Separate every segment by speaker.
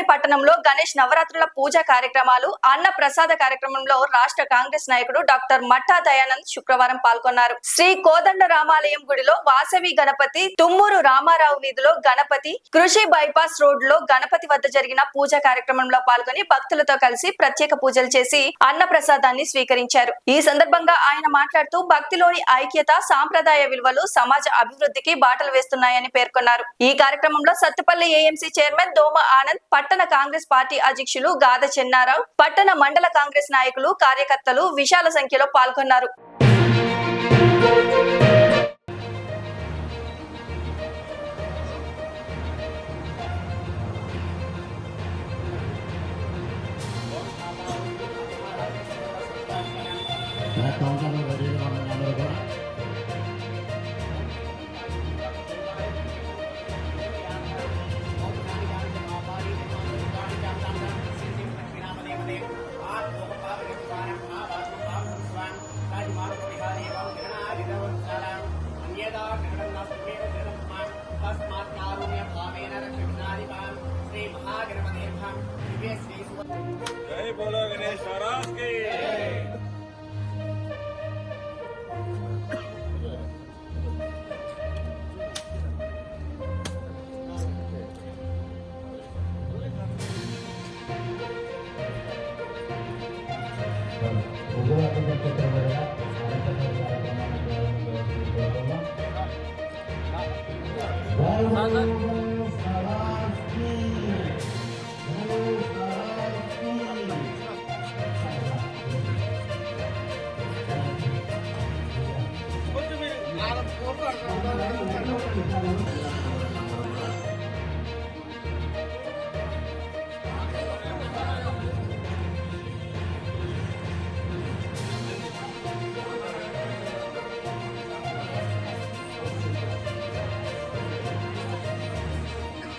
Speaker 1: మంగళగిరి పట్టణంలో గణేష్ నవరాత్రుల పూజా కార్యక్రమాలు అన్న ప్రసాద కార్యక్రమంలో రాష్ట్ర కాంగ్రెస్ నాయకుడు డాక్టర్ మట్టా దయానంద్ శుక్రవారం పాల్గొన్నారు. శ్రీ కోదండ రామాలయం గుడిలో వాసవి గణపతి, తుమ్మూరు రామారావు వీధిలో గణపతి, కృషి బైపాస్ రోడ్ లో గణపతి వద్ద జరిగిన పూజా కార్యక్రమంలో పాల్గొని భక్తులతో కలిసి ప్రత్యేక పూజలు చేసి అన్న ప్రసాదాన్ని స్వీకరించారు. ఈ సందర్భంగా ఆయన మాట్లాడుతూ భక్తిలోని ఐక్యత, సాంప్రదాయ విలువలు సమాజ అభివృద్ధికి బాటలు వేస్తున్నాయని పేర్కొన్నారు. ఈ కార్యక్రమంలో సత్తుపల్లి ఏఎంసీ చైర్మన్ దోమ ఆనంద్, పట్టణ కాంగ్రెస్ పార్టీ అధ్యక్షులు గాద చెన్నారావు, పట్టణ మండల కాంగ్రెస్ నాయకులు, కార్యకర్తలు విశాల సంఖ్యలో పాల్గొన్నారు.
Speaker 2: जय बोलो गणेश महाराज की।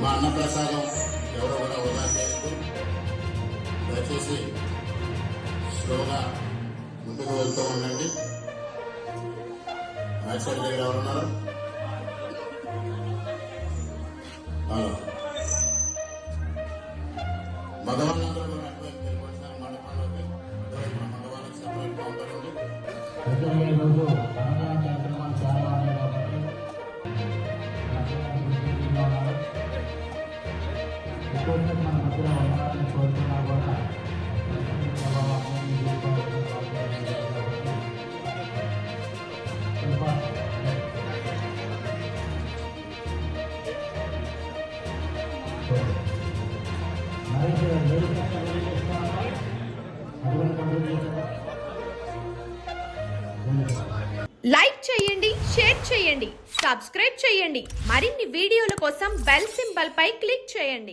Speaker 3: మా అన్న ప్రసాదం ఎవరో కూడా వృధా చేయొద్దు. దయచేసి స్లోగా ముందుకు వెళ్తూ ఉండండి. రైట్ సైడ్ దగ్గర ఎవరున్నారు? మగవాళ్ళందరూ కూడా అటువైపు వెళ్ళిపోతున్నారు. మండపాల్లోకి అటువైపు మగవాళ్ళకి సపరేట్గా ఉంటారండి.
Speaker 4: లైక్ చేయండి, షేర్ చేయండి, సబ్స్క్రైబ్ చేయండి. మరిన్ని వీడియోల కోసం బెల్ సింబల్ పై క్లిక్ చేయండి.